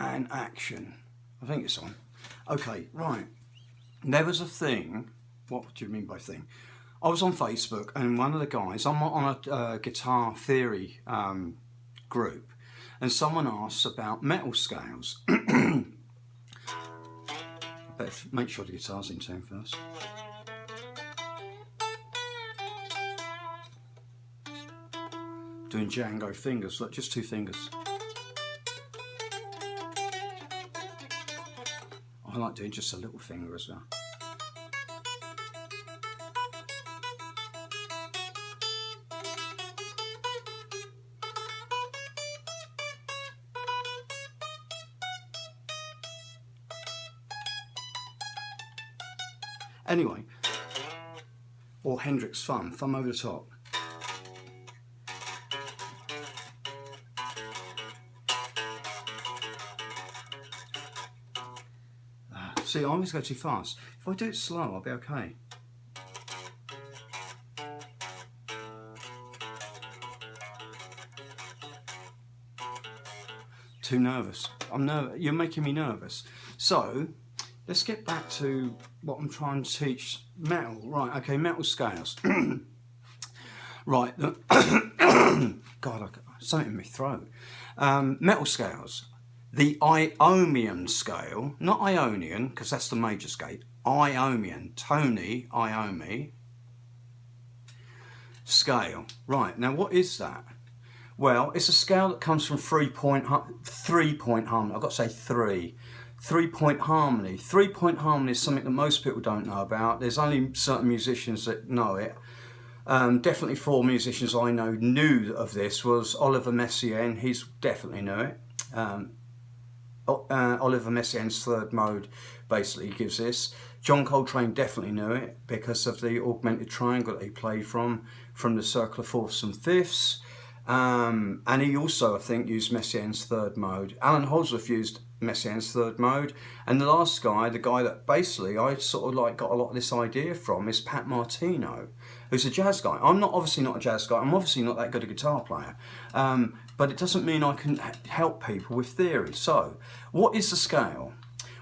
and action. I think it's on. Okay, right. There was a thing. What do you mean by thing? I was on Facebook, and one of the guys, I'm on a guitar theory group, and someone asked about metal scales. I better make sure the guitar's in tune first. Doing Django fingers, look, just 2 fingers. I like doing just a little finger as well. Anyway, or Hendrix thumb over the top. See, I always go too fast. If I do it slow, I'll be okay. Too nervous. You're making me nervous. So, let's get back to what I'm trying to teach. Metal, right, okay, metal scales. Right, God, something in my throat. Metal scales. The Iommian scale, not Ionian, because that's the major scale. Iommian, Tony, Iommi scale. Right, now what is that? Well, it's a scale that comes from 3-point harmony. I've got to say 3. 3-point harmony. 3-point harmony is something that most people don't know about. There's only certain musicians that know it. Definitely 4 musicians I know knew of this. Was Oliver Messiaen, he's definitely knew it. Oliver Messiaen's third mode basically gives this. John Coltrane definitely knew it because of the augmented triangle that he played from the circle of fourths and fifths. And he also, I think, used Messiaen's third mode. Allan Holdsworth used Messiaen's third mode. And the last guy, the guy that basically I sort of like got a lot of this idea from, is Pat Martino, who's a jazz guy. I'm obviously not a jazz guy. I'm obviously not that good a guitar player. But it doesn't mean I can help people with theory. So, what is the scale?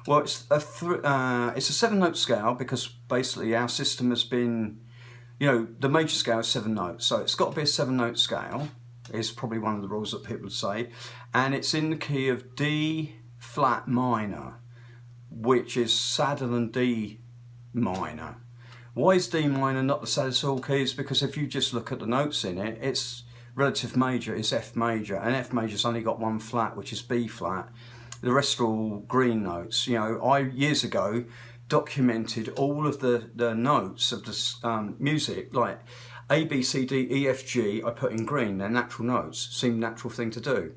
Well, it's a 7-note scale because basically our system has been, you know, the major scale is 7 notes. So it's got to be a 7-note scale, is probably one of the rules that people would say. And it's in the key of D flat minor, which is sadder than D minor. Why is D minor not the saddest of all keys? Because if you just look at the notes in it, it's relative major is F major, and F major's only got 1 flat, which is B flat. The rest are all green notes. You know, I years ago documented all of the notes of the music, like A, B, C, D, E, F, G. I put in green. They're natural notes. Seemed natural thing to do.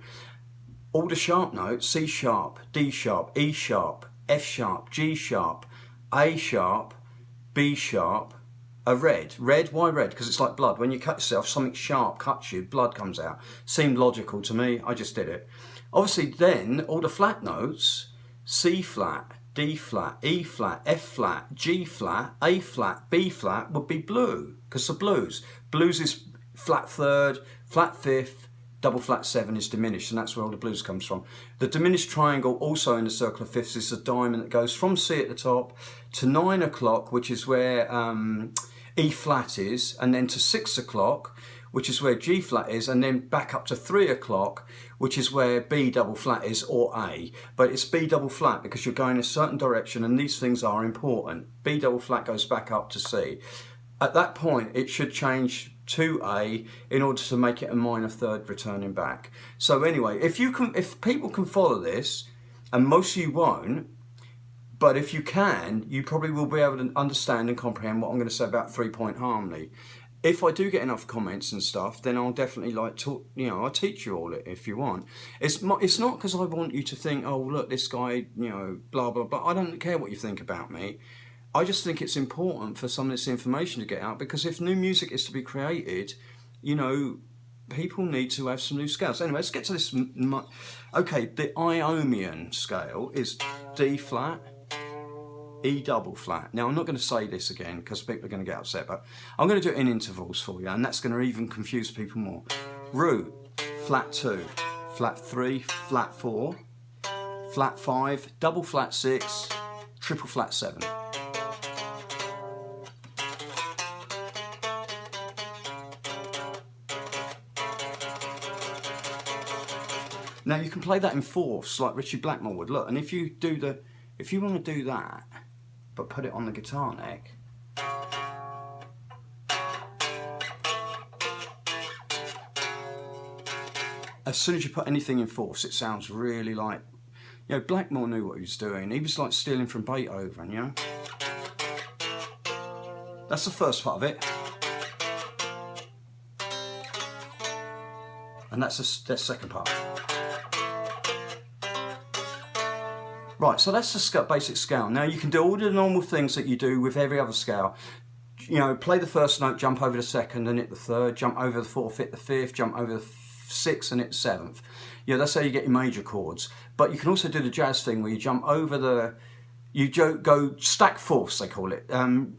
All the sharp notes: C sharp, D sharp, E sharp, F sharp, G sharp, A sharp, B sharp. A red. Red, why red? Because it's like blood. When you cut yourself, something sharp cuts you, blood comes out. Seemed logical to me, I just did it. Obviously then, all the flat notes, C flat, D flat, E flat, F flat, G flat, A flat, B flat would be blue, because the blues. Blues is flat third, flat fifth, double flat 7 is diminished, and that's where all the blues comes from. The diminished triangle, also in the circle of fifths, is a diamond that goes from C at the top to 9 o'clock, which is where E flat is, and then to 6 o'clock, which is where G flat is, and then back up to 3 o'clock, which is where B double flat is, or A. But it's B double flat because you're going a certain direction, and these things are important. B double flat goes back up to C. At that point, it should change to A in order to make it a minor third returning back. So anyway, if people can follow this, and most of you won't, but if you can, you probably will be able to understand and comprehend what I'm going to say about 3-point harmony. If I do get enough comments and stuff, then I'll definitely I'll teach you all it if you want. It's not because I want you to think, oh look, this guy, blah blah blah. I don't care what you think about me. I just think it's important for some of this information to get out, because if new music is to be created, people need to have some new scales. Anyway, let's get to this. Okay, the Iommian scale is D flat, E double flat. Now, I'm not going to say this again because people are going to get upset, but I'm going to do it in intervals for you, and that's going to even confuse people more. Root, flat 2, flat 3, flat 4, flat 5, double flat 6, triple flat 7. Now you can play that in fourths like Richie Blackmore would. Look, and if you want to do that, but put it on the guitar neck. As soon as you put anything in fourths, it sounds really like, you know, Blackmore knew what he was doing. He was like stealing from Beethoven, you know. That's the first part of it. And that's the second part. Right, so that's the basic scale. Now you can do all the normal things that you do with every other scale. You know, play the first note, jump over the second and hit the third, jump over the fourth, hit the fifth, jump over the sixth and hit the seventh. Yeah, that's how you get your major chords. But you can also do the jazz thing where you jump over the, you go stack fourths, they call it.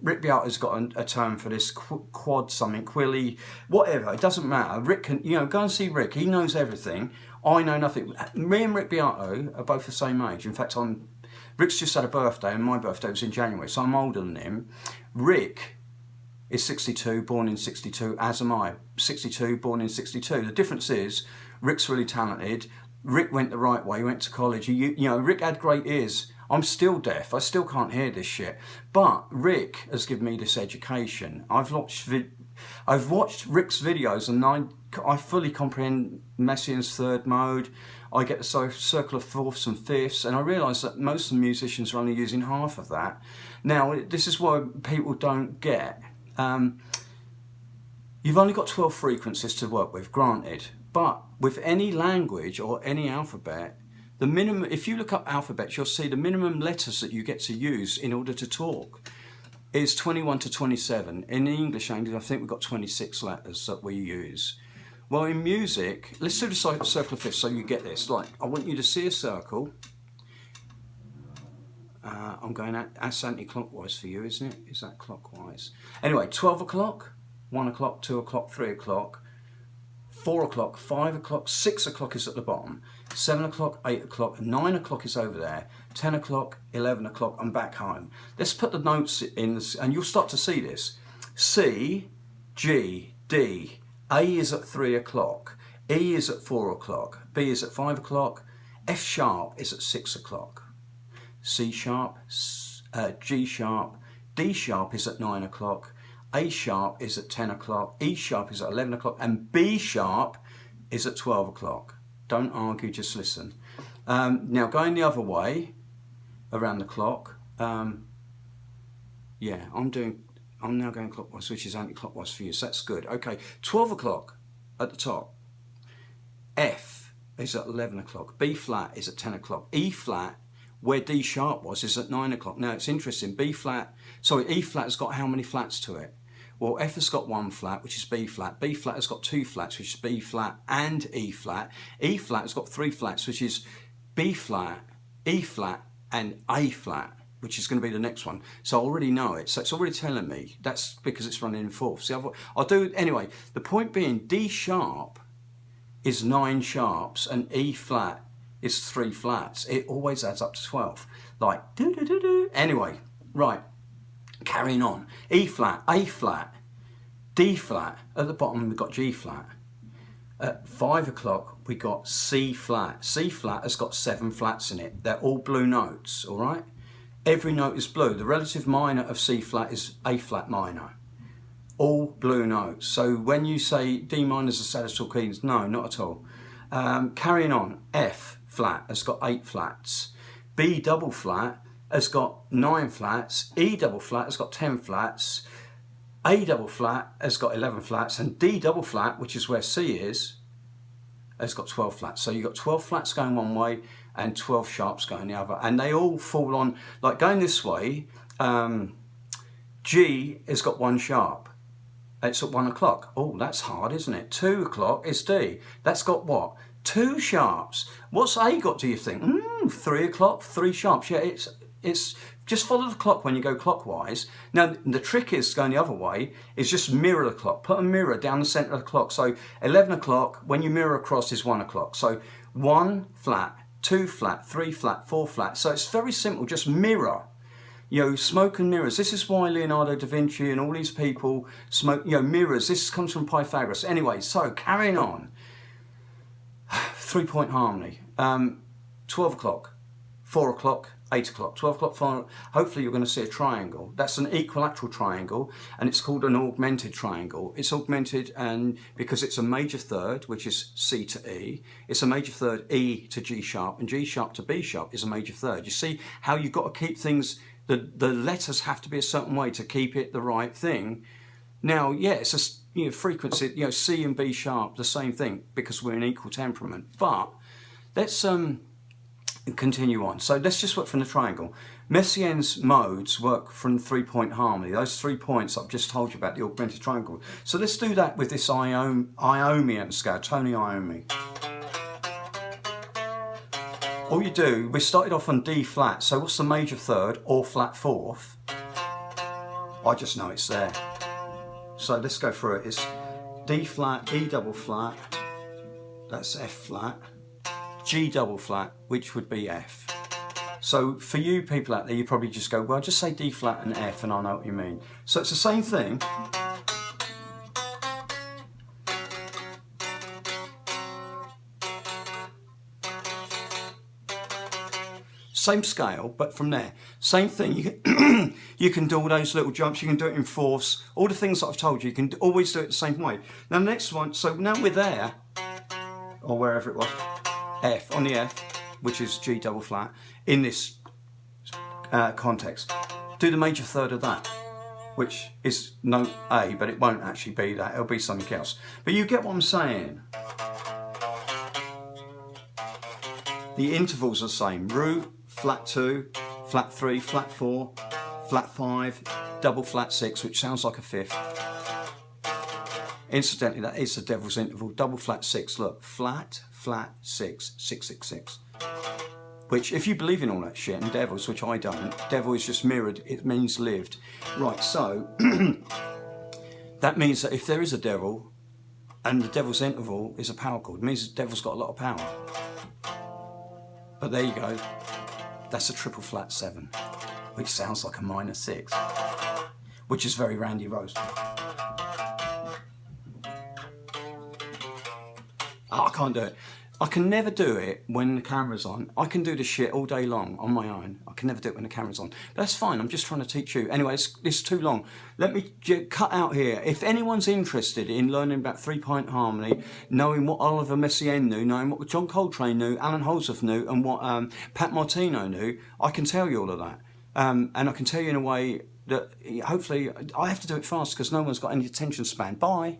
Rick Beato's got a term for this, quad something, quilly, whatever, it doesn't matter. Rick can, you know, go and see Rick, he knows everything. I know nothing. Me and Rick Beato are both the same age. In fact, Rick's just had a birthday and my birthday was in January, so I'm older than him. Rick is 62, born in 62, as am I. 62, born in 62. The difference is, Rick's really talented. Rick went the right way, he went to college. You know, Rick had great ears. I'm still deaf, I still can't hear this shit. But Rick has given me this education. I've watched Rick's videos and I fully comprehend Messiaen's third mode. I get the circle of fourths and fifths, and I realise that most of the musicians are only using half of that. Now, this is what people don't get. You've only got 12 frequencies to work with, granted, but with any language or any alphabet, the minimum, if you look up alphabets, you'll see the minimum letters that you get to use in order to talk is 21 to 27. In the English language, I think we've got 26 letters that we use. Well, in music, let's do the circle of fifths so you get this. Like, I want you to see a circle. I'm going that's anti-clockwise for you, isn't it? Is that clockwise? Anyway, 12 o'clock, 1 o'clock, 2 o'clock, 3 o'clock, 4 o'clock, 5 o'clock, 6 o'clock is at the bottom, 7 o'clock, 8 o'clock, 9 o'clock is over there, 10 o'clock, 11 o'clock, I'm back home. Let's put the notes in, and you'll start to see this. C, G, D, A is at 3 o'clock, E is at 4 o'clock, B is at 5 o'clock, F sharp is at 6 o'clock, C sharp, G sharp, D sharp is at 9 o'clock, A sharp is at 10 o'clock, E sharp is at 11 o'clock, and B sharp is at 12 o'clock. Don't argue, just listen. Now going the other way, around the clock, yeah, I'm now going clockwise, which is anti-clockwise for you, so that's good. Okay, 12 o'clock at the top. F is at 11 o'clock, B flat is at 10 o'clock, E flat, where D sharp was, is at 9 o'clock. Now it's interesting, E flat has got how many flats to it? Well, F has got 1 flat, which is B flat has got 2 flats, which is B flat and E flat. E flat has got 3 flats, which is B flat, E flat and A flat, which is going to be the next one. So I already know it, so it's already telling me. That's because it's running in fourths. See, I'll do, anyway, the point being, D sharp is 9 sharps and E flat is 3 flats. It always adds up to 12. Like, do-do-do-do. Anyway, right, carrying on. E flat, A flat, D flat. At the bottom, we've got G flat. At 5 o'clock, we got C flat. C flat has got 7 flats in it. They're all blue notes, all right? Every note is blue. The relative minor of C flat is A flat minor. All blue notes. So when you say D minor is a saddest of all keys, no, not at all. Carrying on, F flat has got 8 flats. B double flat has got 9 flats. E double flat has got 10 flats. A double flat has got 11 flats. And D double flat, which is where C is, has got 12 flats. So you've got 12 flats going one way and 12 sharps going the other. And they all fall on, like going this way, G has got 1 sharp. It's at 1 o'clock. Oh, that's hard, isn't it? 2 o'clock is D. That's got what? 2 sharps. What's A got, do you think? 3 o'clock, 3 sharps. Yeah, it's just follow the clock when you go clockwise. Now, the trick is going the other way, is just mirror the clock. Put a mirror down the center of the clock. So 11 o'clock, when you mirror across, is 1 o'clock. So 1 flat, 2 flat, 3 flat, 4 flat. So it's very simple, just mirror. You know, smoke and mirrors. This is why Leonardo da Vinci and all these people smoke, you know, mirrors. This comes from Pythagoras. Anyway, so carrying on. 3-point harmony. 12 o'clock, 4 o'clock, 8 o'clock, 12 o'clock, 4. Hopefully you're going to see a triangle. That's an equilateral triangle, and it's called an augmented triangle. It's augmented and because it's a major third, which is C to E. It's a major third, E to G sharp, and G sharp to B sharp is a major third. You see how you've got to keep things, the letters have to be a certain way to keep it the right thing. Now, yeah, it's a frequency, you know, C and B sharp, the same thing, because we're in equal temperament. But let's continue on. So let's just work from the triangle. Messiaen's modes work from 3-point harmony. Those 3 points I've just told you about, the augmented triangle. So let's do that with this Iommian scale, Tony Iommi. All you do, we started off on D flat. So what's the major third or flat fourth? I just know it's there. So let's go through it. It's D flat, E double flat, that's F flat, G double flat, which would be F. So for you people out there, you probably just go, well, just say D flat and F and I know what you mean. So it's the same thing. Same scale, but from there. Same thing, you can do all those little jumps, you can do it in fourths, all the things that I've told you, you can always do it the same way. Now the next one, so now we're there, or wherever it was, F, on the F, which is G double flat, in this context. Do the major third of that, which is note A, but it won't actually be that, it'll be something else. But you get what I'm saying. The intervals are the same, root, flat 2, flat 3, flat 4, flat 5, double flat 6, which sounds like a fifth. Incidentally, that is the devil's interval, double flat 6, look, flat, flat, 6, 6, 6, 6. Which, if you believe in all that shit, and devils, which I don't, devil is just mirrored, it means lived. Right, so, that means that if there is a devil, and the devil's interval is a power chord, it means the devil's got a lot of power. But there you go, that's a triple flat 7, which sounds like a minor 6, which is very Randy Rose. Oh, I can't do it. I can never do it when the camera's on. I can do the shit all day long on my own. I can never do it when the camera's on. But that's fine, I'm just trying to teach you. Anyway, it's too long. Let me cut out here. If anyone's interested in learning about 3-point harmony, knowing what Oliver Messiaen knew, knowing what John Coltrane knew, Allan Holdsworth knew, and what Pat Martino knew, I can tell you all of that. And I can tell you in a way that hopefully, I have to do it fast because no one's got any attention span. Bye.